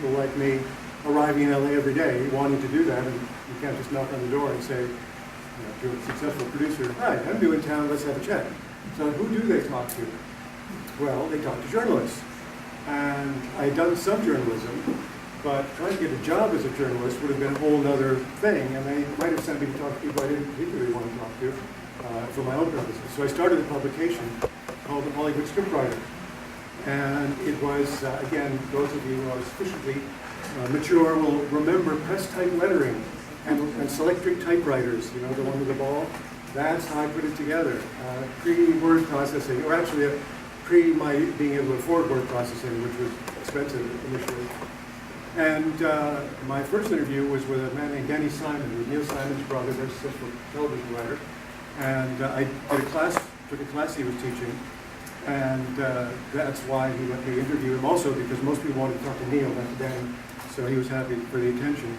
people like me arriving in LA every day, wanting to do that, and you can't just knock on the door and say, if you're a successful producer, hi, I'm new in town, let's have a chat. So who do they talk to? Well, they talk to journalists. And I had done some journalism, but trying to get a job as a journalist would have been a whole other thing, and they might have sent me to talk to people I didn't particularly want to talk to for my own purposes. So I started a publication called The Hollywood Scriptwriter. And it was, again, those of you who are sufficiently mature will remember press-type lettering and Selectric typewriters, you know, the one with the ball. That's how I put it together. Pre-word processing, or actually pre my being able to afford word processing, which was expensive initially. And my first interview was with a man named Danny Simon, who was Neil Simon's brother, very successful television writer. And I did took a class he was teaching, and that's why he let me interview him also, because most people wanted to talk to Neil, not to Danny, so he was happy for the attention.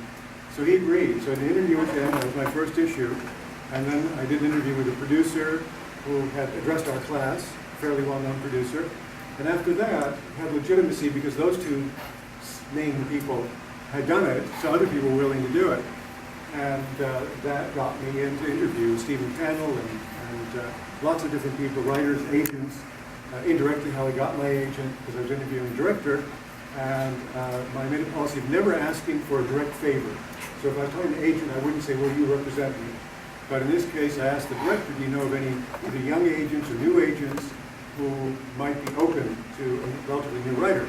So he agreed. So I did an interview with him, that was my first issue, and then I did an interview with a producer who had addressed our class, a fairly well-known producer, and after that had legitimacy because those two named people had done it, so other people were willing to do it. And that got me into interviews, Stephen Cannell and lots of different people, writers, agents, indirectly how I got my agent, because I was interviewing a director, and I made a policy of never asking for a direct favor. So if I was talking to an agent, I wouldn't say, will you represent me? But in this case, I asked the director, do you know of any either young agents or new agents who might be open to a relatively new writer?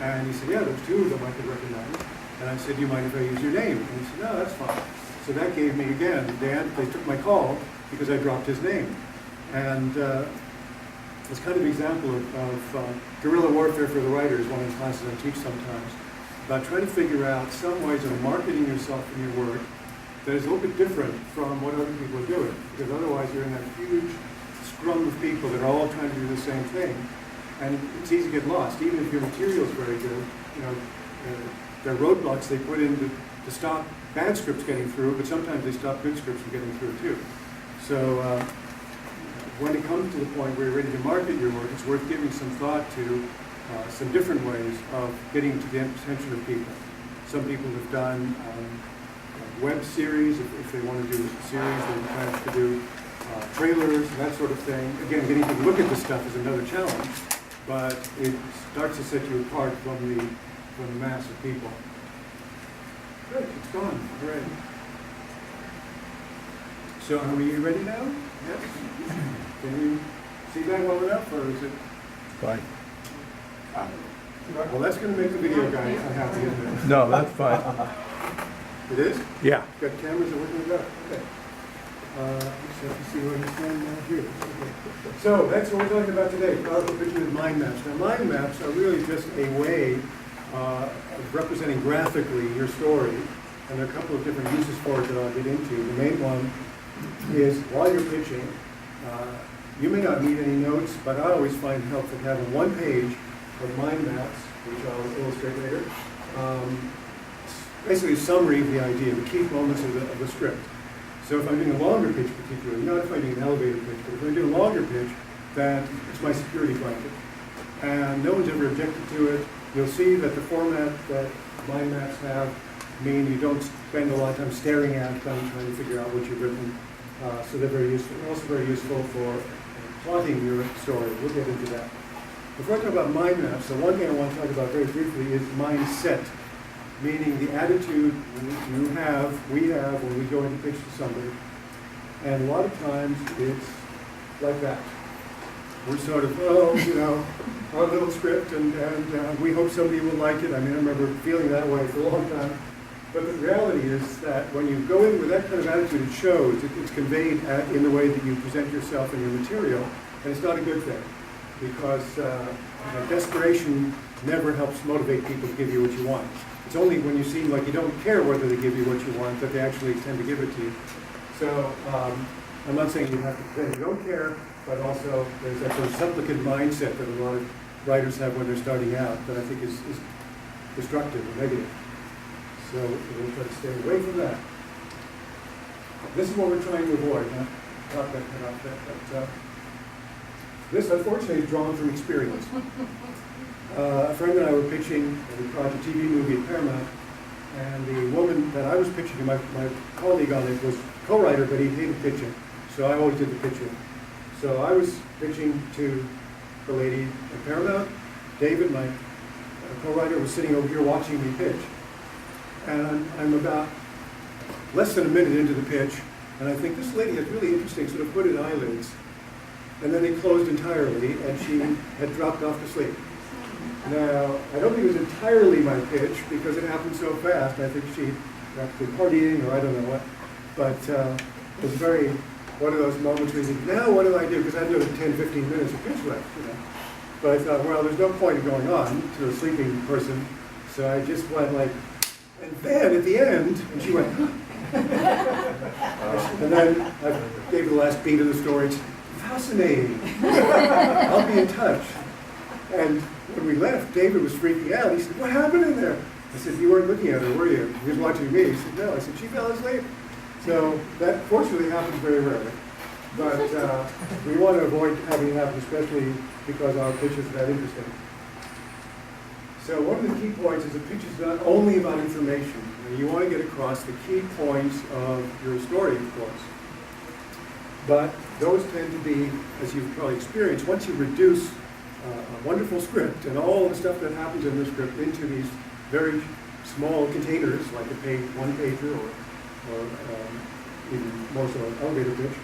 And he said, yeah, there's two of them I could recommend. And I said, do you mind if I use your name? And he said, no, that's fine. So that gave me, again, they took my call because I dropped his name. And it's kind of an example of guerrilla warfare for the writers, one of the classes I teach sometimes, about trying to figure out some ways of marketing yourself and your work that is a little bit different from what other people are doing. Because otherwise you're in that huge scrum of people that are all trying to do the same thing. And it's easy to get lost, even if your material is very good. You know, there are roadblocks they put in to stop bad scripts getting through, but sometimes they stop good scripts from getting through too. So when it comes to the point where you're ready to market your work, it's worth giving some thought to some different ways of getting to the attention of people. Some people have done web series, if they want to do a series, they plan to do trailers, and that sort of thing. Again, getting to look at this stuff is another challenge, but it starts to set you apart from the mass of people. Good, it's gone. All right. So are we ready now? Yes? Can you see that well enough, or is it? Fine. Well, that's going to make the video guy unhappy, isn't it? No, that's fine. It is? Yeah. Got cameras that working with that? Okay. Just have to see where you stand now here. Okay. So that's what we're talking about today, powerful pictures with mind maps. Now, mind maps are really just a way of representing graphically your story, and there are a couple of different uses for it that I'll get into. The main one is while you're pitching, you may not need any notes, but I always find it helpful to have a one page of mind maps, which I'll illustrate later. Basically a summary of the idea, the key moments of the script. So if I'm doing a longer pitch particularly, not if I'm doing an elevator pitch, but if I'm doing a longer pitch, then it's my security blanket. And no one's ever objected to it. You'll see that the format that mind maps have mean you don't spend a lot of time staring at them trying to figure out what you've written. So they're very useful. They're also very useful for plotting your story. We'll get into that. Before I talk about mind maps, the one thing I want to talk about very briefly is mindset, meaning the attitude we have when we go into pitch to somebody. And a lot of times it's like that. We're sort of, our little script, and we hope somebody will like it. I mean, I remember feeling that way for a long time. But the reality is that when you go in with that kind of attitude, it shows. It's conveyed in the way that you present yourself and your material, and it's not a good thing. Because desperation never helps motivate people to give you what you want. It's only when you seem like you don't care whether they give you what you want that they actually tend to give it to you. So I'm not saying you have to pretend you don't care, but also there's that sort of supplicant mindset that a lot of writers have when they're starting out that I think is destructive or negative. So we'll try to stay away from that. This is what we're trying to avoid. This, unfortunately, is drawn from experience. A friend and I were pitching a project TV movie at Paramount, and the woman that I was pitching to, my colleague on it, was co-writer, but he hated pitching, so I always did the pitching. So I was pitching to the lady at Paramount. David, my co-writer, was sitting over here watching me pitch. And I'm about less than a minute into the pitch, and I think this lady has really interesting sort of hooded eyelids. And then they closed entirely, and she had dropped off to sleep. Now, I don't think it was entirely my pitch, because it happened so fast. I think she perhaps been partying, or I don't know what. But it was very, one of those moments where you think, now what do I do? Because I had another 10, 15 minutes of pitch left, you know. But I thought, well, there's no point in going on to a sleeping person. So I just went like, and then at the end, and she went, and then I gave the last beat of the story. It's fascinating. I'll be in touch. And when we left, David was freaking out. He said, what happened in there? I said, you weren't looking at her, were you? He was watching me. He said, no. I said, she fell asleep. So that fortunately happens very rarely. But we want to avoid having it happen, especially because our pitch is that interesting. So one of the key points is a pitch is not only about information. You want to get across the key points of your story, of course. But those tend to be, as you've probably experienced, once you reduce a wonderful script and all the stuff that happens in the script into these very small containers, like a page, one pager, or even more so an elevator pitch,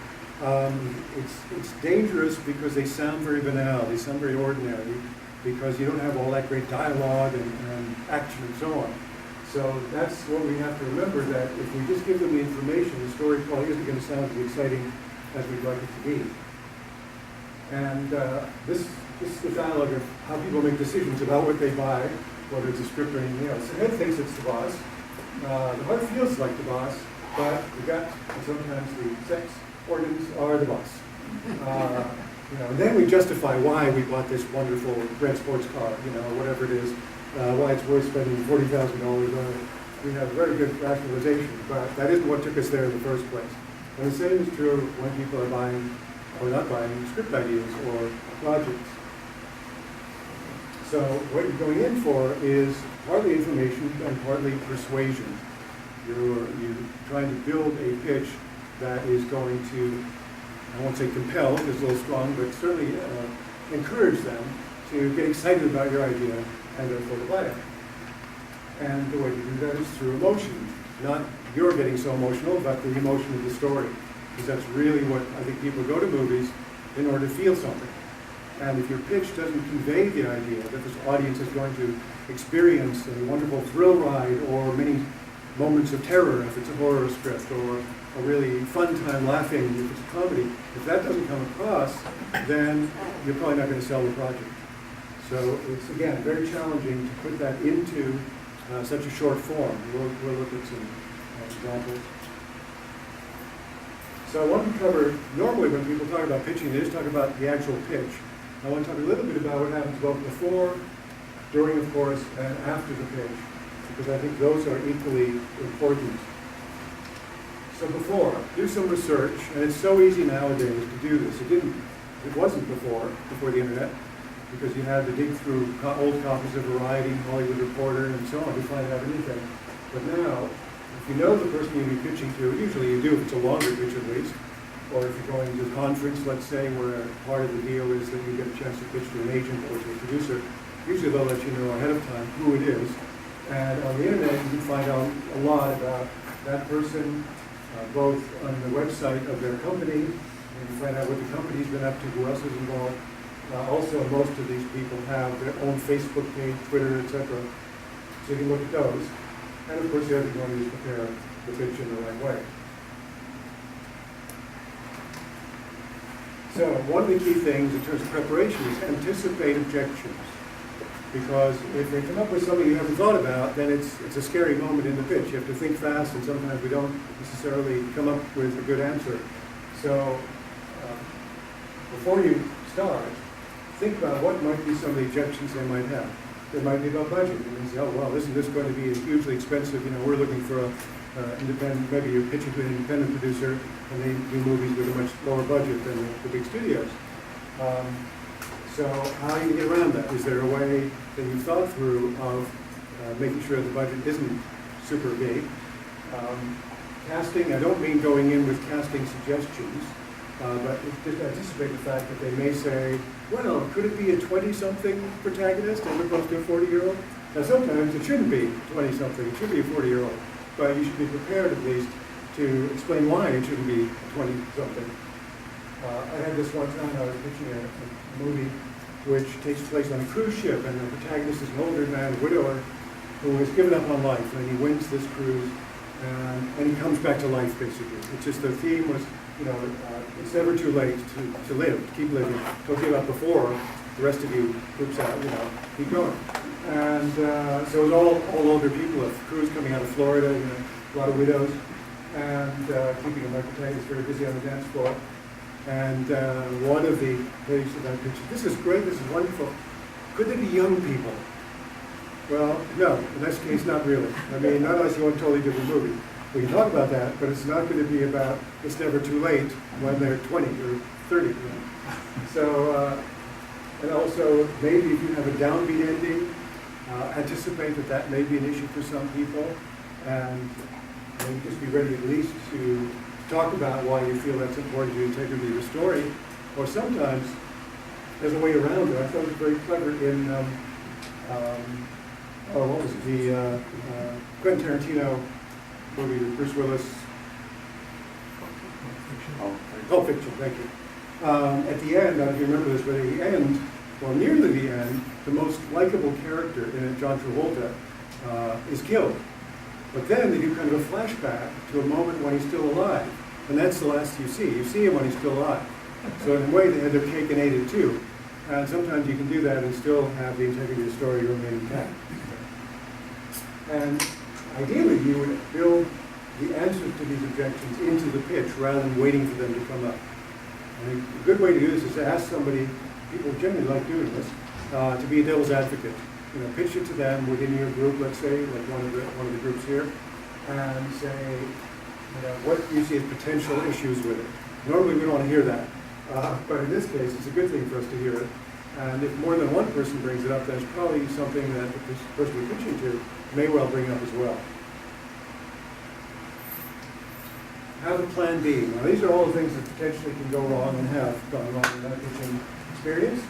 it's dangerous because they sound very banal, they sound very ordinary, because you don't have all that great dialogue and action and so on. So that's what we have to remember, that if we just give them the information, the story probably isn't going to sound as exciting as we'd like it to be. And this is the dialogue of how people make decisions about what they buy, whether it's a script or anything else. The head thinks it's the boss. The heart feels like the boss, but the gut and sometimes the sex organs are the boss. And then we justify why we bought this wonderful red sports car, whatever it is, why it's worth spending $40,000 on it. We have very good rationalization, but that isn't what took us there in the first place. And the same is true when people are buying or not buying script ideas or projects. So what you're going in for is partly information and partly persuasion. You're trying to build a pitch that is going to, I won't say compel, because it's a little strong, but certainly encourage them to get excited about your idea and therefore to buy it. And the way to do that is through emotion. Not you're getting so emotional, but the emotion of the story. Because that's really what I think people go to movies in order to feel something. And if your pitch doesn't convey the idea that this audience is going to experience a wonderful thrill ride or many moments of terror if it's a horror script, or a really fun time laughing if it's a comedy, if that doesn't come across, then you're probably not going to sell the project. So it's, again, very challenging to put that into such a short form. We'll look at some examples. So I want to cover, normally when people talk about pitching, they just talk about the actual pitch. I want to talk a little bit about what happens both before, during, of course, and after the pitch, because I think those are equally important. So before, do some research, and it's so easy nowadays to do this. It wasn't before the internet, because you had to dig through old copies of Variety, Hollywood Reporter, and so on to find out anything. But now, if you know the person you'll be pitching to, usually you do if it's a longer pitch at least, or if you're going to a conference, let's say, where part of the deal is that you get a chance to pitch to an agent or to a producer, usually they'll let you know ahead of time who it is. And on the internet, you can find out a lot about that person, both on the website of their company, and you find out what the company's been up to, who else is involved. Also, most of these people have their own Facebook page, Twitter, etc. So you can look at those. And of course, the other thing you want to do is prepare the pitch in the right way. So one of the key things in terms of preparation is anticipate objections. Because if they come up with something you haven't thought about, then it's a scary moment in the pitch. You have to think fast, and sometimes we don't necessarily come up with a good answer. So before you start, think about what might be some of the objections they might have. It might be about budget. And they say, oh, well, isn't this going to be hugely expensive? We're looking for a independent, maybe you're pitching to an independent producer, and they do movies with a much lower budget than the big studios. So how do you get around that? Is there a way that you've thought through of making sure the budget isn't super big? Casting, I don't mean going in with casting suggestions, but just anticipate the fact that they may say, well, could it be a 20-something protagonist as opposed to a 40-year-old? Now sometimes it shouldn't be 20-something, it should be a 40-year-old, but you should be prepared at least to explain why it shouldn't be 20-something. I had this one time, I was pitching a movie which takes place on a cruise ship, and the protagonist is an older man, a widower, who has given up on life, and he wins this cruise, and he comes back to life, basically. It's just the theme was, it's never too late to live, to keep living. Don't give up before the rest of you poops out, keep going. And so it was all older people, a cruise coming out of Florida, a lot of widows, and keeping my protagonist very busy on the dance floor. And one of the ladies that I pictured, this is great, this is wonderful. Could they be young people? Well, no, in this case, not really. I mean, not unless you want a totally different movie. We can talk about that, but it's not going to be about it's never too late when they're 20 or 30. So, and also, maybe if you have a downbeat ending, anticipate that that may be an issue for some people, and maybe just be ready at least to talk about why you feel that's important to the integrity of the story. Or sometimes, there's a way around it. I thought it was very clever in, what was it, the Quentin Tarantino movie with Bruce Willis. Pulp Fiction, thank you. At the end, I don't know if you remember this, but at the end, well, nearly the end, the most likable character in it, John Travolta, is killed. But then they do kind of a flashback to a moment when he's still alive. And that's the last you see. You see him when he's still alive. So in a way, they had their cake and ate it too. And sometimes you can do that and still have the integrity of the story remain intact. And ideally, you would build the answers to these objections into the pitch rather than waiting for them to come up. And a good way to do this is to ask somebody, people generally like doing this, to be a devil's advocate. Pitch it to them within your group, let's say, like one of the groups here, and say, what do you see as potential issues with it? Normally we don't want to hear that, but in this case, it's a good thing for us to hear it. And if more than one person brings it up, then it's probably something that the person we're pitching to may well bring up as well. Have a plan B. Now these are all the things that potentially can go wrong and have gone wrong in that pitching experience.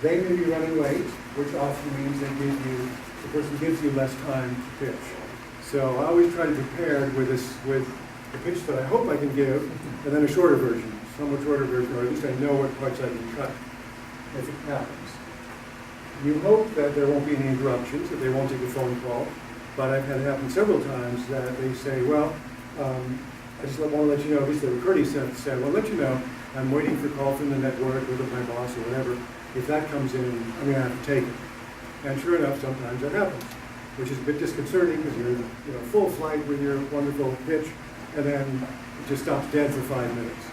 They may be running late, which often means the person gives you less time to pitch. So I always try to prepare with a pitch that I hope I can give, and then a shorter version, somewhat shorter version, or at least I know what parts I can cut if it happens. You hope that there won't be any interruptions, that they won't take a phone call, but I've had it happen several times that they say, well, I just want to let you know, at least the recording said, well, let you know, I'm waiting for a call from the network, or my boss, or whatever. If that comes in, I'm going to have to take it. And sure enough, sometimes that happens, which is a bit disconcerting because you're full flight with your wonderful pitch, and then it just stops dead for 5 minutes.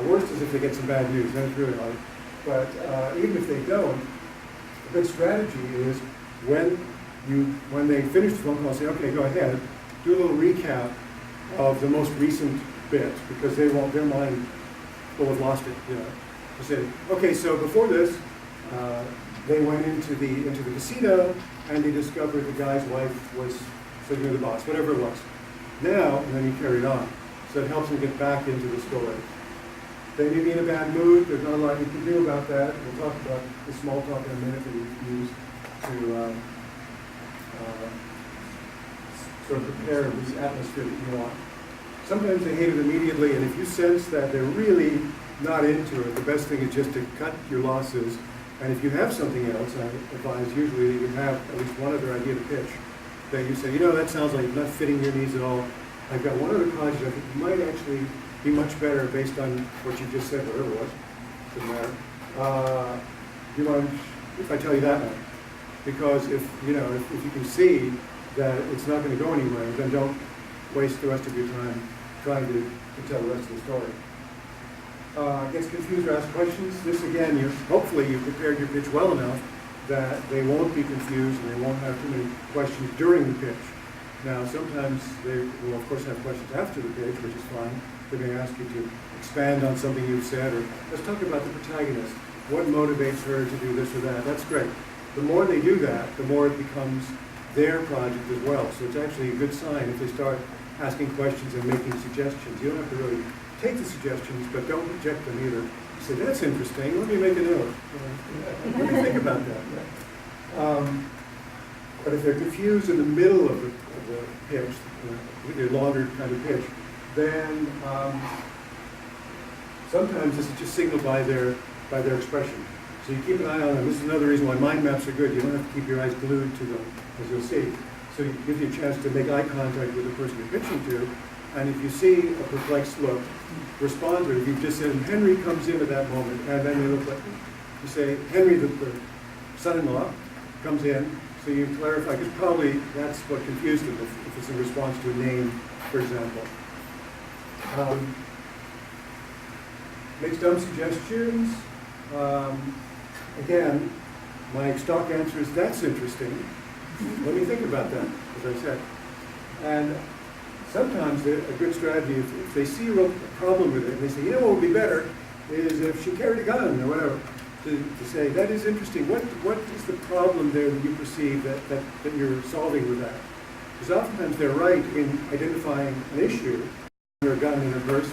Worst is if they get some bad news, then it's really hard. But even if they don't, a good strategy is when they finish the phone call, say, okay, go ahead, do a little recap of the most recent bit, because their mind will have lost it, To say, okay, so before this, they went into the casino and they discovered the guy's wife was sleeping with the boss, whatever it was. Now, and then you carry it on. So it helps them get back into the story. They may be in a bad mood, there's not a lot you can do about that. We'll talk about the small talk in a minute that you can use to sort of prepare the atmosphere that you want. Sometimes they hate it immediately, and if you sense that they're really not into it, the best thing is just to cut your losses. And if you have something else, I advise usually that you have at least one other idea to pitch, that you say, that sounds like not fitting your needs at all. I've got one other project I think might actually be much better based on what you just said, whatever it was. Doesn't matter. Do you mind if I tell you that one? Because if you can see that it's not going to go anywhere, then don't waste the rest of your time trying to tell the rest of the story. Gets confused or ask questions. This again, hopefully you've prepared your pitch well enough that they won't be confused and they won't have too many questions during the pitch. Now sometimes they will of course have questions after the pitch, which is fine. They may ask you to expand on something you've said, or let's talk about the protagonist. what motivates her to do this or that. That's great. The more they do that, the more it becomes their project as well. So it's actually a good sign if they start asking questions and making suggestions. You don't have to really take the suggestions, but don't reject them either. You say, that's interesting, let me make a note. What do you think about that? But if they're confused in the middle of the pitch, the longer kind of pitch, then sometimes this is just signaled by their expression. So you keep an eye on them. This is another reason why mind maps are good. You don't have to keep your eyes glued to them, as you'll see. So it gives you a chance to make eye contact with the person you're pitching to. And if you see a perplexed look, respond to it. If you've just said, Henry comes in at that moment, and then they look like, you say, Henry, the son-in-law, comes in. So you clarify, because probably that's what confused them, if it's in response to a name, for example. Makes dumb suggestions. Again, my stock answer is, that's interesting. Let me think about that, as I said. And sometimes a good strategy, if they see a real problem with it, and they say, you know what would be better is if she carried a gun or whatever, to say, that is interesting. What is the problem there that you perceive that you're solving with that? Because oftentimes they're right in identifying an issue. A gun in her purse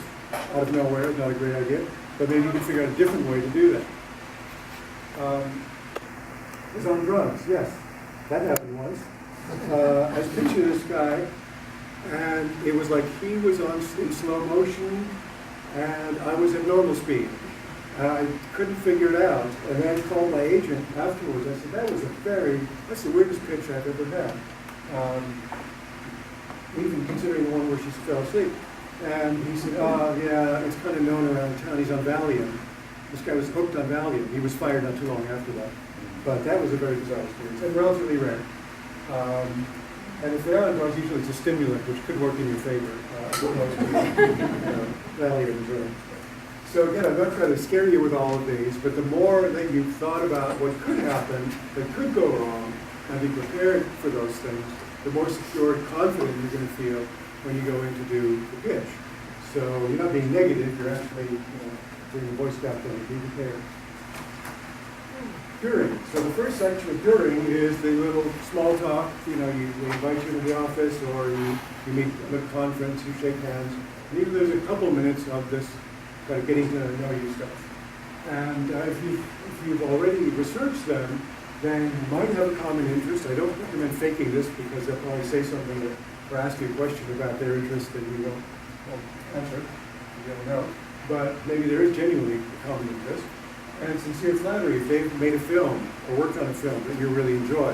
out of nowhere is not a great idea, but maybe you can figure out a different way to do that. Is on drugs, yes. That happened once. I was pitching this guy, and it was like he was in slow motion, and I was at normal speed. I couldn't figure it out, and then I called my agent afterwards. I said, that's the weirdest pitch I've ever had. Even considering the one where she fell asleep. And he said, oh yeah, it's kind of known around town, he's on Valium. This guy was hooked on Valium. He was fired not too long after that. But that was a very bizarre experience, and relatively rare. And if they are on drugs, usually it's a stimulant, which could work in your favor. Valium drugs. So again, I'm not trying to scare you with all of these, but the more that you've thought about what could happen, that could go wrong, and be prepared for those things, the more secure and confident you're going to feel when you go in to do the pitch. So you're not being negative, you're actually doing the Boy Scout thing, be prepared. During. So the first section of during is the little small talk. We invite you to the office, or you meet at a conference, you shake hands. And even there's a couple minutes of this kind of getting to know you stuff. And if you've already researched them, then you might have a common interest. I don't recommend faking this, because they'll probably say something or ask you a question about their interest that you won't answer. You don't know. But maybe there is genuinely a common interest. And sincere flattery, if they've made a film or worked on a film that you really enjoy,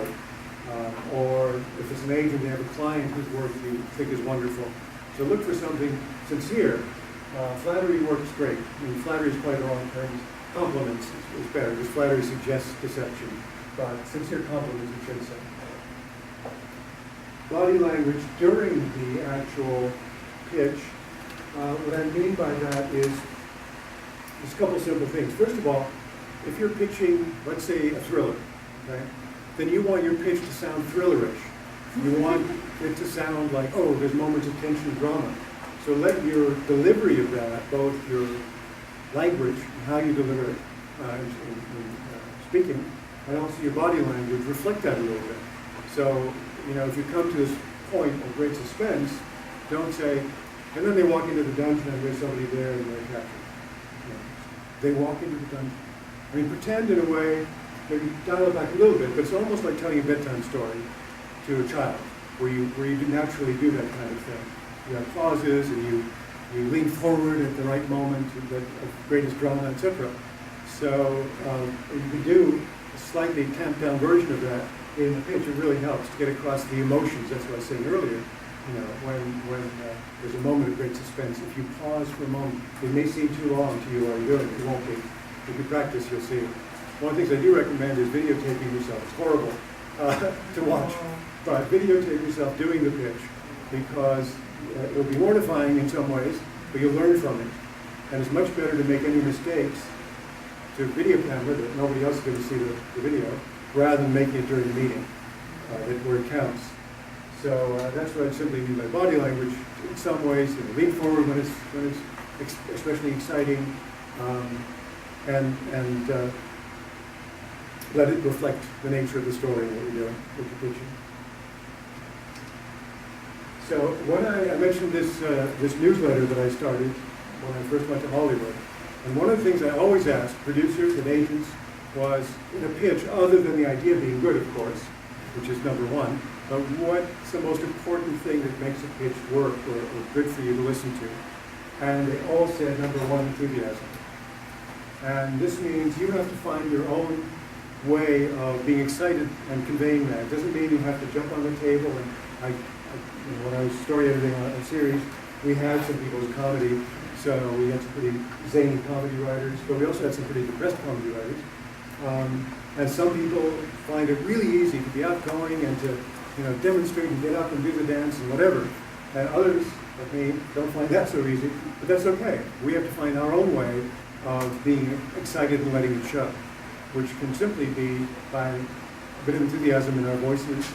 or if it's an agent, they have a client whose work you think is wonderful. So look for something sincere. Flattery works great. I mean, flattery is quite a wrong term. Compliments is better, because flattery suggests deception. But sincere compliments, you should say. Body language during the actual pitch. What I mean by that is there's a couple simple things. First of all, if you're pitching, let's say, a thriller, okay, then you want your pitch to sound thrillerish. You want it to sound like, oh, there's moments of tension and drama. So let your delivery of that, both your language and how you deliver it in speaking, and also your body language, reflect that a little bit. So, if you come to this point of great suspense, don't say, and then they walk into the dungeon and there's somebody there and they're captured. They walk into the dungeon. I mean, pretend in a way, maybe dial it back a little bit, but it's almost like telling a bedtime story to a child, where you naturally do that kind of thing. You have pauses, and you lean forward at the right moment, of greatest drama, etc. So you can do a slightly tamped down version of that in the pitch. It really helps to get across the emotions. That's what I was saying earlier. When there's a moment of great suspense, if you pause for a moment, it may seem too long to you while you're doing it. It won't be. If you practice, you'll see it. One of the things I do recommend is videotaping yourself. It's horrible to watch, but videotape yourself doing the pitch, because it'll be mortifying in some ways, but you'll learn from it. And it's much better to make any mistakes to video camera that nobody else is going to see the video, rather than making it during the meeting, where it counts. So that's what I simply mean by body language. In some ways, lean forward when it's especially exciting, and let it reflect the nature of the story and what you're doing, what you're pitching. So when I mentioned this newsletter that I started when I first went to Hollywood, and one of the things I always asked producers and agents was, in a pitch, other than the idea being good, of course, which is number one, but what's the most important thing that makes a pitch work or good for you to listen to? And they all said, number one, enthusiasm. And this means you have to find your own way of being excited and conveying that. It doesn't mean you have to jump on the table. And when I was story editing on a series, we had some people with comedy, so we had some pretty zany comedy writers, but we also had some pretty depressed comedy writers. And some people find it really easy to be outgoing and to demonstrate and get up and do the dance and whatever. And others, like me, don't find that so easy, but that's okay. We have to find our own way of being excited and letting it show, which can simply be by a bit of enthusiasm in our voices.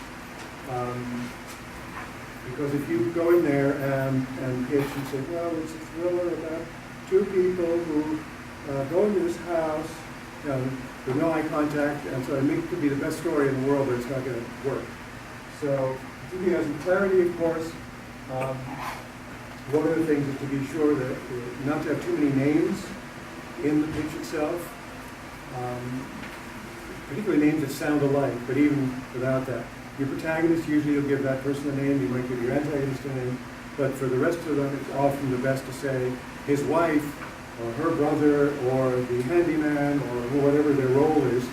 Because if you go in there and pitch and say, well, it's a thriller about two people who go into this house with no eye contact, and so it could be the best story in the world, but it's not going to work. So enthusiasm, clarity, of course. One of the things is to be sure that not to have too many names in the pitch itself, particularly names that sound alike, but even without that. Your protagonist, usually you'll give that person a name, you might give your antagonist a name, but for the rest of them, it's often the best to say his wife, or her brother, or the handyman, or whatever their role is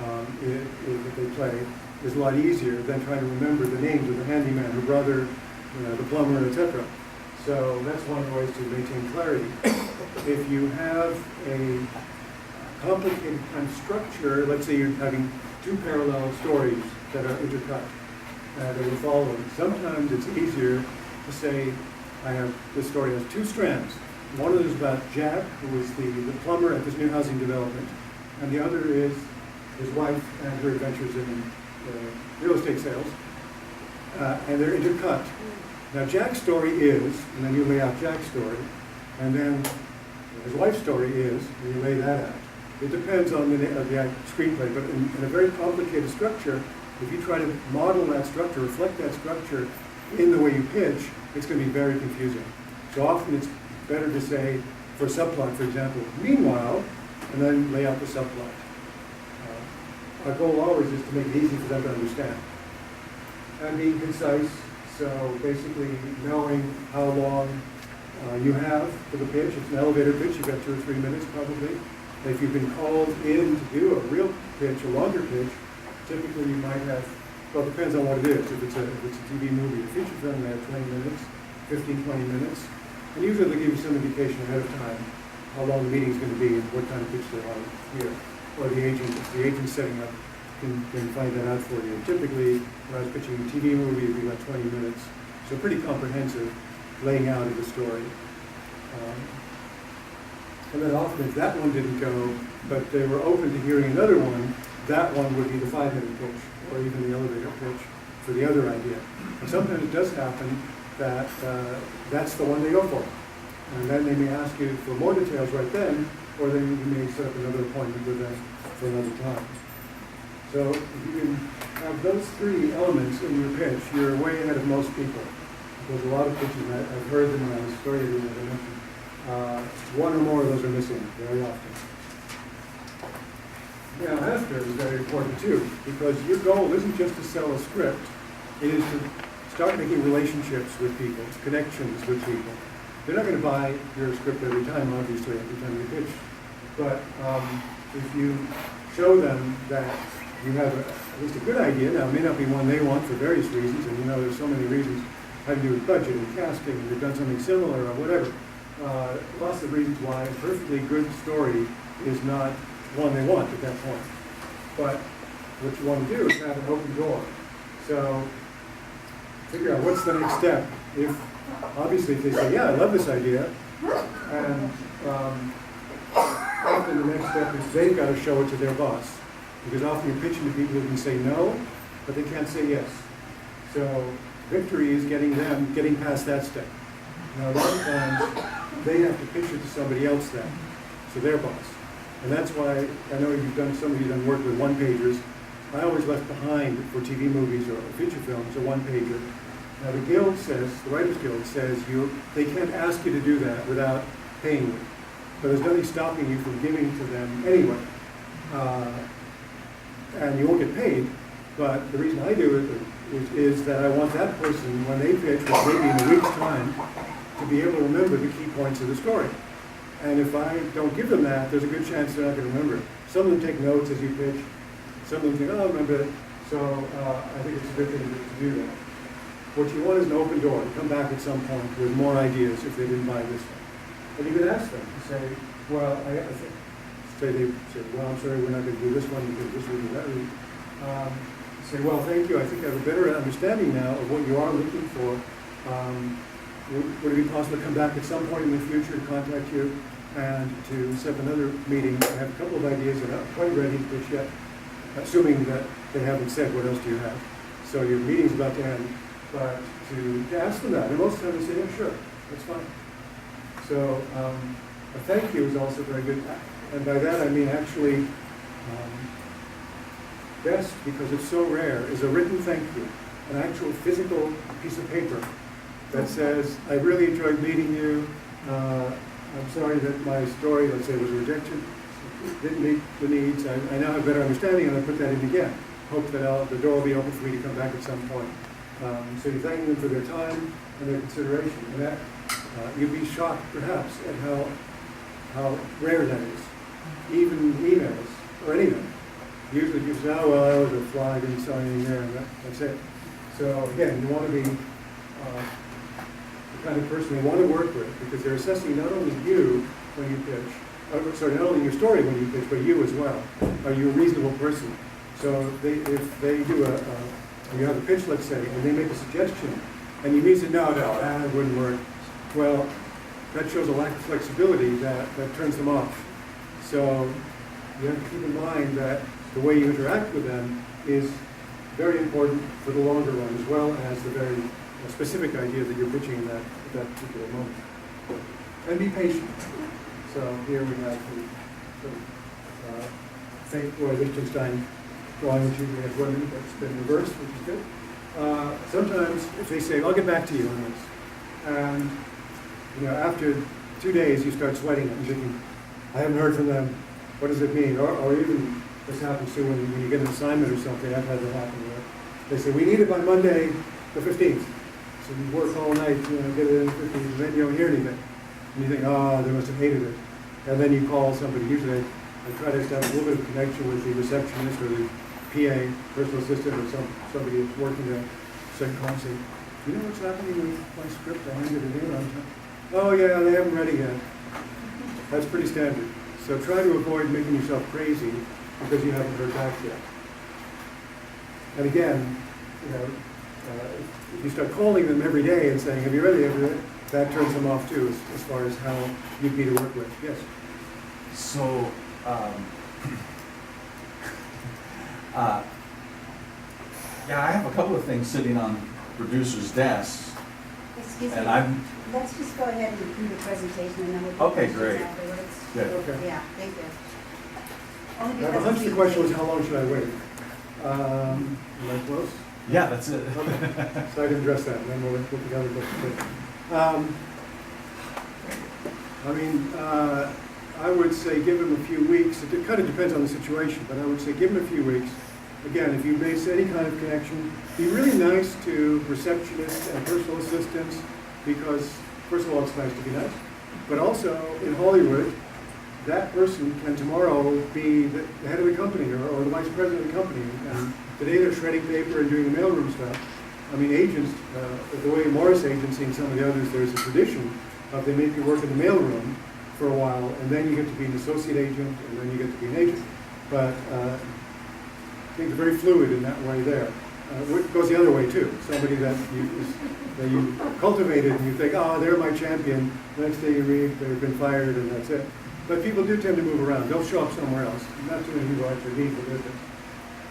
that they play, is a lot easier than trying to remember the names of the handyman, her brother, the plumber, etc. So that's one of the ways to maintain clarity. If you have a complicated kind of structure, let's say you're having two parallel stories that are intercut, that are following. Sometimes it's easier to say, this story has two strands. One of them is about Jack, who is the plumber at this new housing development, and the other is his wife and her adventures in real estate sales, and they're intercut. Now Jack's story is, and then you lay out Jack's story, and then his wife's story is, and you lay that out. It depends on the screenplay, but in a very complicated structure, if you try to model that structure, reflect that structure in the way you pitch, it's going to be very confusing. So often it's better to say, for a subplot, for example, meanwhile, and then lay out the subplot. Our goal always is to make it easy for them to understand. And being concise, so basically knowing how long you have for the pitch. It's an elevator pitch, you've got 2 or 3 minutes probably. If you've been called in to do a real pitch, a longer pitch, typically you might have, well, it depends on what it is. If it's a TV movie or feature film, they have 20 minutes, 15, 20 minutes. And usually they give you some indication ahead of time how long the meeting's going to be and what kind of pitch they want to hear. Or the agent, if the agent's setting up, can find that out for you. And typically, when I was pitching a TV movie, it'd be about 20 minutes. So pretty comprehensive laying out of the story. And then often, if that one didn't go, but they were open to hearing another one, that one would be the 5-minute pitch, or even the elevator pitch for the other idea. And sometimes it does happen that that's the one they go for. And then they may ask you for more details right then, or then you may set up another appointment with them for another time. So if you can have those 3 elements in your pitch, you're way ahead of most people. Because a lot of pitches, and I've heard them when I was story editing, as I mentioned, 1 or more of those are missing very often. Now, after is very important too, because your goal isn't just to sell a script, it is to start making relationships with people, connections with people. They're not going to buy your script every time, obviously, every time you pitch. But if you show them that you have at least a good idea, now it may not be one they want for various reasons, and there's so many reasons having to do with budget and casting, and they've done something similar or whatever. Lots of reasons why a perfectly good story is not one they want at that point. But what you want to do is have an open door. So figure out what's the next step. If obviously if they say, yeah, I love this idea, and often the next step is they've got to show it to their boss. Because often you're pitching to people who can say no, but they can't say yes. So victory is getting past that step. Now a lot of times they have to pitch it to somebody else then, to their boss. And that's why, I know some of you have done work with one-pagers. I always left behind for TV movies or feature films a one-pager. Now the guild says, the Writers Guild says, they can't ask you to do that without paying you. But there's nothing stopping you from giving to them anyway. And you won't get paid, but the reason I do it is that I want that person, when they pitch, which maybe in a week's time, to be able to remember the key points of the story. And if I don't give them that, there's a good chance they're not going to remember it. Some of them take notes as you pitch. Some of them think, oh, I remember that. So I think it's a good thing to do that. What you want is an open door to come back at some point with more ideas if they didn't buy this one. And you can ask them to say, well, I think, they say, well, I'm sorry, we're not going to do this one, because this week or that week. Say, well, thank you. I think I have a better understanding now of what you are looking for. Would it be possible to come back at some point in the future and contact you and to set up another meeting? I have a couple of ideas that aren't quite ready to pitch yet, assuming that they haven't said what else do you have. So your meeting's about to end, but to ask them that. And most of the time they say, yeah, sure, that's fine. So a thank you is also very good. And by that I mean actually, best, because it's so rare, is a written thank you, an actual physical piece of paper that says, I really enjoyed meeting you. I'm sorry that my story, let's say, was rejected, didn't meet the needs. I now have a better understanding, and I put that in again. Hope that the door will be open for me to come back at some point. So you thank them for their time and their consideration. And that, you'd be shocked, perhaps, at how rare that is. Even emails, or anything. Usually you say, oh, well, I was a fly, I didn't saw anything there, and that's it. So again, you want to be the kind of person they want to work with, because they're assessing not only you when you pitch, not only your story when you pitch, but you as well. Are you a reasonable person? So if they do you have a pitch, let's say, and they make a suggestion, and you immediately say, no, that wouldn't work. Well, that shows a lack of flexibility that turns them off. So you have to keep in mind that the way you interact with them is very important for the longer run, as well as the very specific idea that you're pitching at that particular moment. And be patient. So here we have the St. Roy Lichtenstein drawing, which we have one that's been reversed, which is good. Sometimes if they say, I'll get back to you on this, and after 2 days you start sweating and thinking, I haven't heard from them, what does it mean? Or even, this happens too when you get an assignment or something, I've had that happen where they say, we need it by Monday the 15th. So you work all night, get it in the 15th, and then you don't hear anything. And you think, oh, they must have hated it. And then you call somebody, usually I try to establish a little bit of connection with the receptionist or the PA, personal assistant, or somebody that's working there. So I call and say, you know what's happening with my script? I handed it in on time. Oh yeah, they haven't read it yet. That's pretty standard. So try to avoid making yourself crazy because you haven't heard back yet. And again, if you start calling them every day and saying, have you read it? That turns them off too, as far as how you'd be to work with. Yes? So, yeah, I have a couple of things sitting on producers' desks. Excuse and me. Let's just go ahead and do the presentation and then we'll do Okay, questions great. afterwards. Good. Okay. Yeah, thank you. Only Now, because hunch the we- question was, how long should I wait? Am I close? Yeah, that's it. Okay. So I can address that, and then we'll put together the I would say give him a few weeks. It kind of depends on the situation, but I would say give him a few weeks. Again, if you base any kind of connection, be really nice to receptionists and personal assistants, because first of all, it's nice to be nice, but also in Hollywood, that person can tomorrow be the head of the company or the vice president of the company. And today they're shredding paper and doing the mailroom stuff. I mean, agents, the way Morris Agency and some of the others, there's a tradition of they make you work in the mailroom for a while, and then you get to be an associate agent, and then you get to be an agent. But things are very fluid in that way there. It goes the other way too. Somebody that you cultivated and you think, oh, they're my champion. The next day you read they've been fired and that's it. But people do tend to move around. They'll show up somewhere else. Not too many people actually leave the business.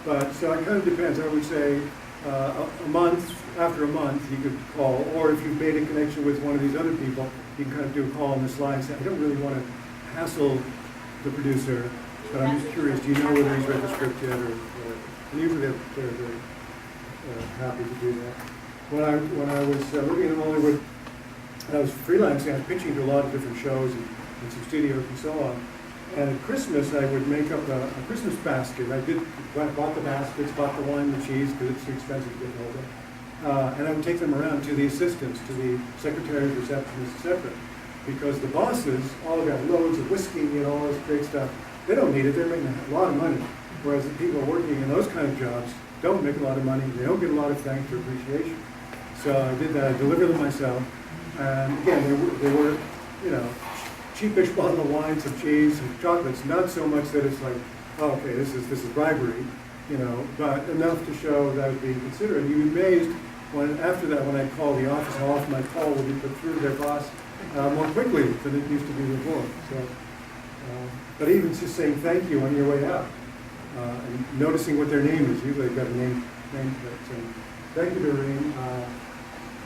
But so it kind of depends. I would say a month, after a month, you could call. Or if you've made a connection with one of these other people, you can kind of do a call on the slide and say, I don't really want to hassle the producer, but I'm just curious, do you know whether he's read the script yet, or and usually they're very happy to do that. When I was living in Hollywood, I was freelancing, I was pitching to a lot of different shows and some studios and so on. And at Christmas, I would make up a Christmas basket. Bought the baskets, bought the wine, the cheese, because it's too expensive to get hold of. And I would take them around to the assistants, to the secretaries, receptionists, etc. Because the bosses all got loads of whiskey and all this great stuff. They don't need it, they're making a lot of money. Whereas the people working in those kind of jobs don't make a lot of money, they don't get a lot of thanks or appreciation. So I did that, I delivered them myself. And again, they were, you know, cheapish bottle of wine, some cheese, some chocolates, not so much that it's like, oh, okay, this is bribery, you know, but enough to show that I was being considerate. You'd be amazed when, after that, when I call the office, how often my call would be put through to their boss more quickly than it used to be before. So, but even just saying thank you on your way out, and noticing what their name is. Usually they've got a name tag. Thank you, Doreen.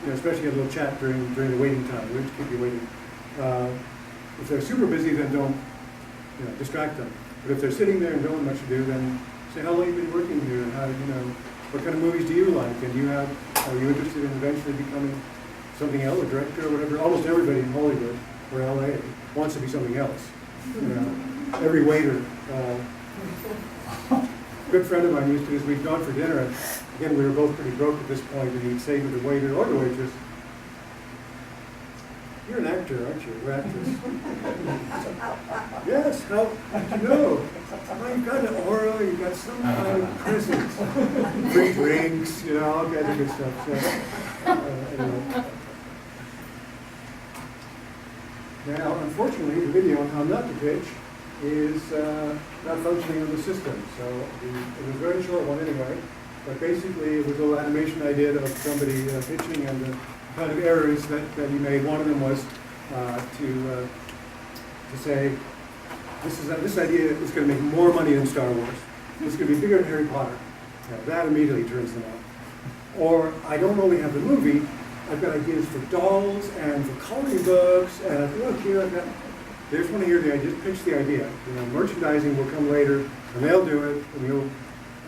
You know, especially a little chat during the waiting time. We have to keep you waiting. If they're super busy, then don't, you know, distract them. But if they're sitting there and don't have much to do, then say, how long have you been working here? And how, you know, what kind of movies do you like? And are you interested in eventually becoming something else, a director or whatever? Almost everybody in Hollywood or LA wants to be something else. You know, every waiter. A good friend of mine used to, as we'd gone for dinner, and again, we were both pretty broke at this point, and he'd say to the waiter or the waitress, "You're an actor, aren't you? Or actress?" "Yes, how did you know?" "Well, you've got an aura, you've got some kind of presence." Free drinks, you know, all kinds of good stuff. So, anyway. Now, unfortunately, the video on how not to pitch is not functioning on the system. So it was a very short one anyway, but basically it was a little animation I did of somebody pitching and the kind of errors that he made. One of them was to say, this idea is going to make more money than Star Wars. It's going to be bigger than Harry Potter. Now, that immediately turns them off. Or, I don't only have the movie, I've got ideas for dolls and for coloring books, and I thought, look, here I've got, they just want to hear the idea, just pitch the idea. You know, merchandising will come later, and they'll do it, and you'll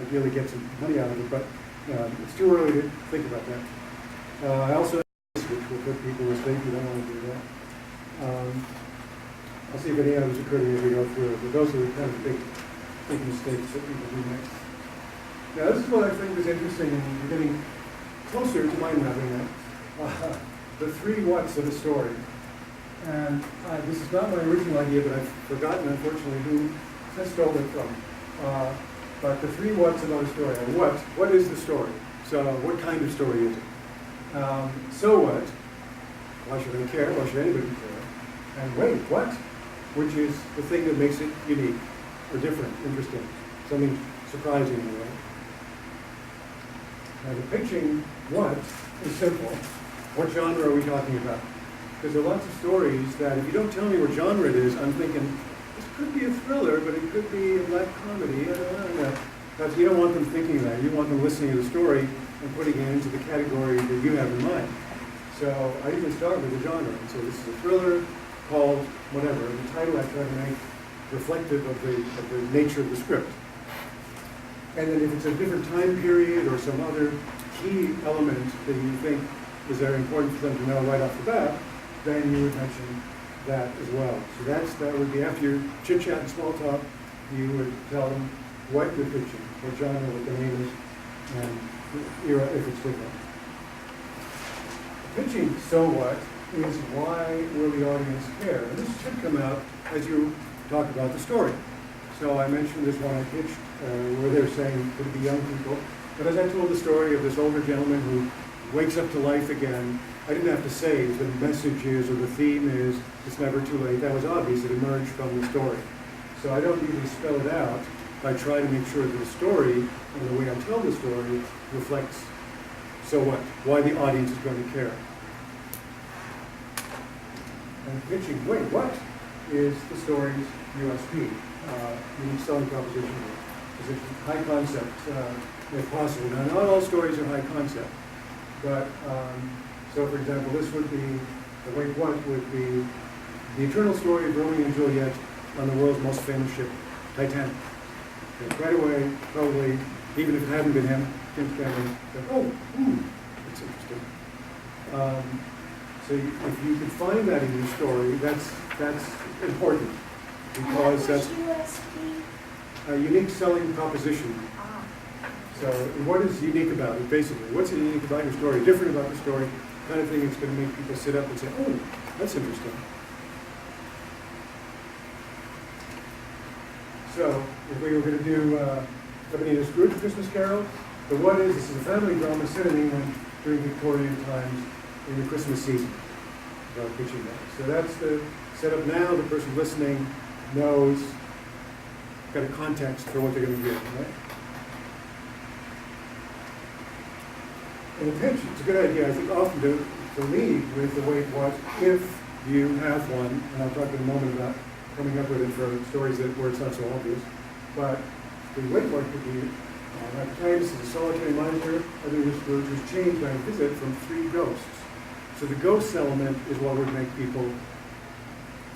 ideally get some money out of it, but it's too early to think about that. I also, which will put people to sleep, you don't want to do that. I'll see if any others occur to me as we go through it, but those are the kind of big mistakes that people do make. Now, this is what I think is interesting, and we're getting closer to mind mapping now. The three whats of a story. And this is not my original idea, but I've forgotten, unfortunately, who I stole it from. But the three whats about a story. What is the story? So what kind of story is it? So what? Why should I care? Why should anybody care? And wait, what? Which is the thing that makes it unique, or different, interesting, something surprising in a way. Now the pitching what is simple. What genre are we talking about? Because there are lots of stories that if you don't tell me what genre it is, I'm thinking, this could be a thriller, but it could be a black comedy. I don't know. But you don't want them thinking that. You want them listening to the story and putting it into the category that you have in mind. So I even start with the genre. And so this is a thriller called whatever. And the title I try to make reflective of the nature of the script. And then if it's a different time period or some other key element that you think is very important for them to know right off the bat, then you would mention that as well. So that would be after your chit-chat and small talk, you would tell them what you're pitching, what genre, what the name is, and era if it's different. Pitching so what is why will the audience care? And this should come out as you talk about the story. So I mentioned this one I pitched where they're saying it could be young people. But as I told the story of this older gentleman who wakes up to life again, I didn't have to say the message is or the theme is it's never too late. That was obvious. It emerged from the story. So I don't usually spell it out. I try to make sure that the story and the way I tell the story reflects so what, why the audience is going to care. And pitching, wait, what is the story's USP? Unique selling proposition, position, high concept, if possible. Now, not all stories are high concept, but so for example, this would be, the wait what would be the eternal story of Romeo and Juliet on the world's most famous ship, Titanic. And right away, probably, even if it hadn't been him, James Cameron said, oh, that's interesting. So if you can find that in your story, that's important, because that's USP? a unique selling proposition. So what is unique about it, basically? What's unique about your story, different about the story, kind of thing that's going to make people sit up and say, oh, that's interesting. So if we were going to do Ebenezer Scrooge Christmas Carol, the what is, this is a family drama set in England during Victorian times in the Christmas season. About pitching that. So that's the setup now. The person listening knows, got a context for what they're going to do, right? And the pitch, it's a good idea, I think, often to lead with the wait what if you have one, and I'll talk in a moment about coming up with it for stories where it's not so obvious, but the wait what could be, at times, is a solitary miser, Ebenezer Scrooge, who's changed by a visit from 3 ghosts. So the ghost element is what would make people,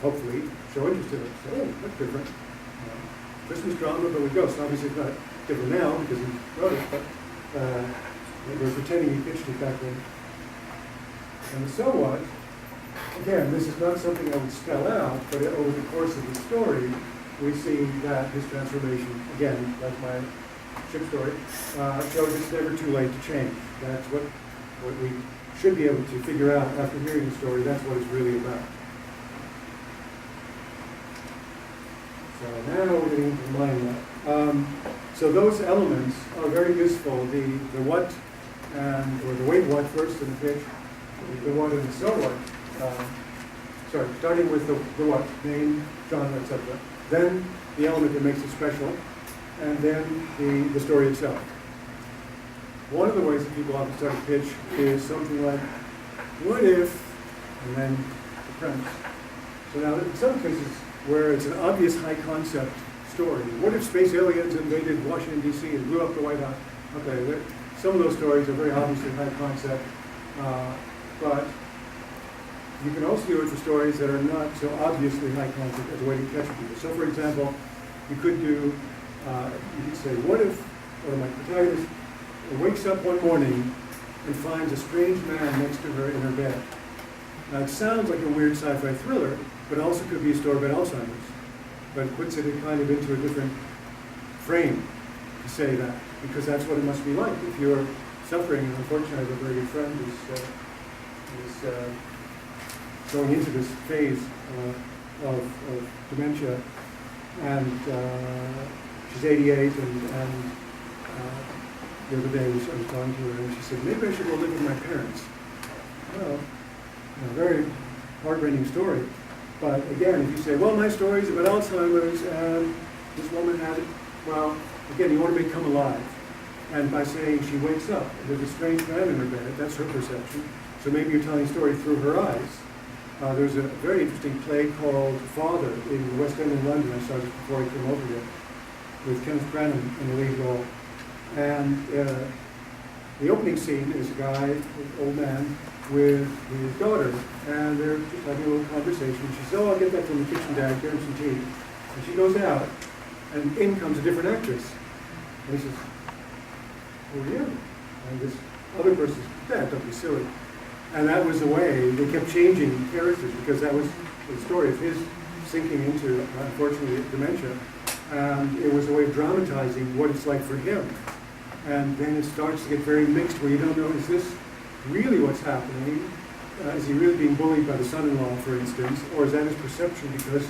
hopefully, show interest in it. So, oh, that's different. Christmas drama, but with ghosts. Obviously, it's not different now because he wrote it, but we're pretending he pitched it back then. And so what? Again, this is not something I would spell out, but over the course of the story, we see that his transformation, again, like my ship story, shows it's never too late to change. That's what we should be able to figure out after hearing the story. That's what it's really about. So now we're getting into the mind map. So those elements are very useful. The what or the wait what first in the pitch, the what and the so what. Starting with the what, name, genre, etc. Then the element that makes it special, and then the story itself. One of the ways that people often start a pitch is something like, what if, and then the premise. So now in some cases where it's an obvious high concept story, what if space aliens invaded Washington, D.C. and blew up the White House? Okay, some of those stories are very obviously high concept, but you can also do it for stories that are not so obviously high concept as a way to catch people. So for example, you could do, you could say, what if, or my protagonist wakes up one morning and finds a strange man next to her in her bed. Now it sounds like a weird sci-fi thriller, but it also could be a story about Alzheimer's. But it puts it kind of into a different frame to say that, because that's what it must be like if you're suffering. And unfortunately, I have a very good friend who's going into this phase of dementia, and she's 88, and the other day I was talking to her, and she said, maybe I should go live with my parents. Well, very heartrending story. But again, if you say, well, my story is about Alzheimer's, and this woman had it, well, again, you want to become alive. And by saying she wakes up, there's a strange man in her bed, that's her perception. So maybe you're telling a story through her eyes. There's a very interesting play called Father in the West End in London. I saw it before I came over here, with Kenneth Branagh in the lead role. And the opening scene is a guy, an old man, with his daughter, and they're just having a little conversation. She says, oh, I'll get that from the kitchen, Dad, get him some tea. And she goes out, and in comes a different actress. And he says, who are you? And this other person says, Dad, don't be silly. And that was the way they kept changing characters, because that was the story of his sinking into, unfortunately, dementia. And it was a way of dramatizing what it's like for him. And then it starts to get very mixed, where you don't know, is this really what's happening? Is he really being bullied by the son-in-law, for instance? Or is that his perception because,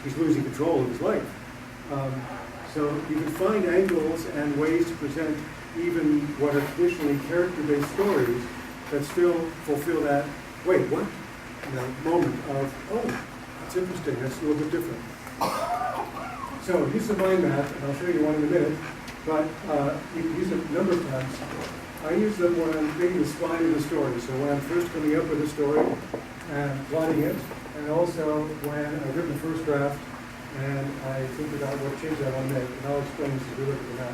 he's losing control of his life? So you can find angles and ways to present even what are traditionally character-based stories that still fulfill that, wait, what? Moment of, oh, that's interesting, that's a little bit different. So here's the mind map, and I'll show you one in a minute, but you can use it a number of times. I use them when I'm creating the spine of the story, so when I'm first coming up with a story and plotting it, and also when I've written the first draft and I think about what changes I want to make, and I'll explain this as we look at the map.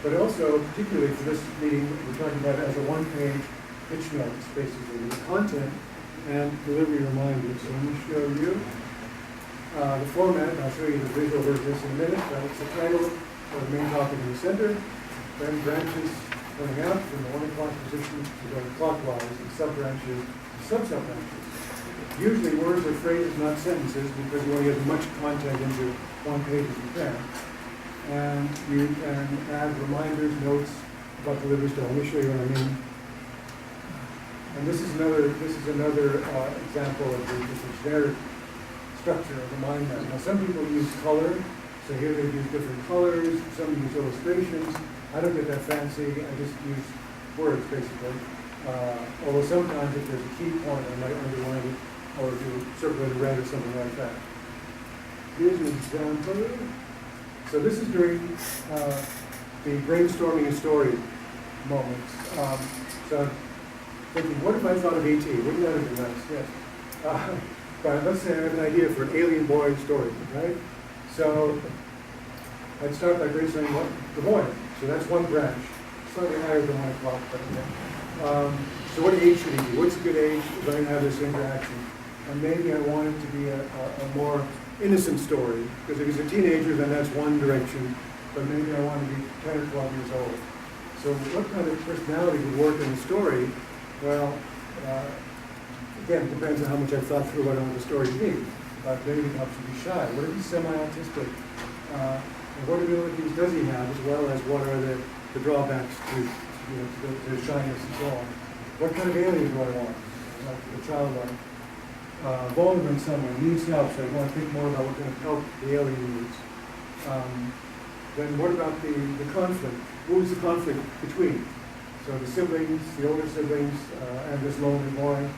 But also, particularly for this meeting, we're talking about it as a one-page pitch notes, basically, the content and delivery reminders. So let me show you. The format, and I'll show you the visual version of this in a minute, but it's the title or the main topic in the center, then branches going out from the 1 o'clock position to go clockwise, and sub-branches to sub-sub-branches. Usually words or phrases, not sentences, because you want to get as much content into one page as you can. And you can add reminders, notes about delivery style. Let me show you what I mean. And this is another example of the generic structure of a mind map. Now, some people use color, so here they use different colors. Some use illustrations. I don't get that fancy. I just use words, basically. Although sometimes if there's a key point, I might underline it or do circle in red or something like that. Here's an example. So this is during the brainstorming and story moments. So I'm thinking, what if I thought of E.T.? Wouldn't that have been nice? Yes. But let's say I have an idea for an alien boy story, right? So I'd start by brainstorming what the boy. So that's one branch, slightly higher than 1 o'clock. But so what age should he be? What's a good age if I'm going to have this interaction? And maybe I want it to be a more innocent story, because if he's a teenager, then that's one direction, but maybe I want to be 10 or 12 years old. So what kind of personality would work in the story? Well, again, it depends on how much I've thought through what I want the story to be. Maybe he wants to be shy. What if he's semi-autistic? And what abilities does he have, as well as what are the drawbacks to the shyness and so on? What kind of alien do I want? Like the childlike. Vulnerable in some way, needs help, so I want to think more about what kind of help the alien needs. Then what about the conflict? Who is the conflict between? So the siblings, the older siblings, and this lonely boy,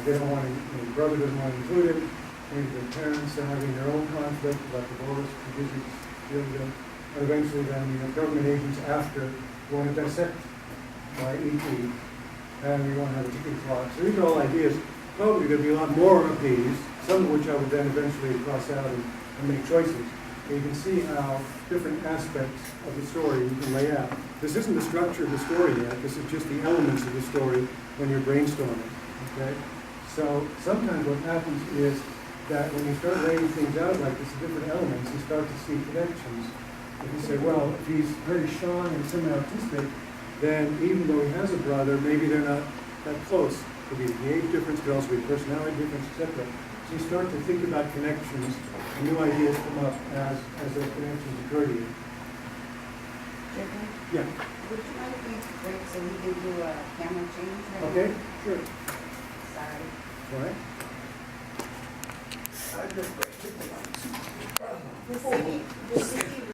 they don't want to, the brother doesn't want to include him. Maybe the parents are having their own conflict about divorce, physics, children, and eventually then the government agents after want to dissect by E.T. and we want to have a ticking clock. So these are all ideas. Probably going to be a lot more of these, some of which I would then eventually cross out and make choices. And you can see how different aspects of the story you can lay out. This isn't the structure of the story yet. This is just the elements of the story when you're brainstorming. Okay? So sometimes what happens is that when you start laying things out like this, different elements, you start to see connections. If you say, well, if he's very shy and semi-autistic, then even though he has a brother, maybe they're not that close. Could be the age difference, could also be personality difference, etc. So you start to think about connections, and new ideas come up as those connections occur to you. Jurgen, Yeah. would you mind if we break so we can do a camera change? right Okay, now? sure. Sorry. All right. The city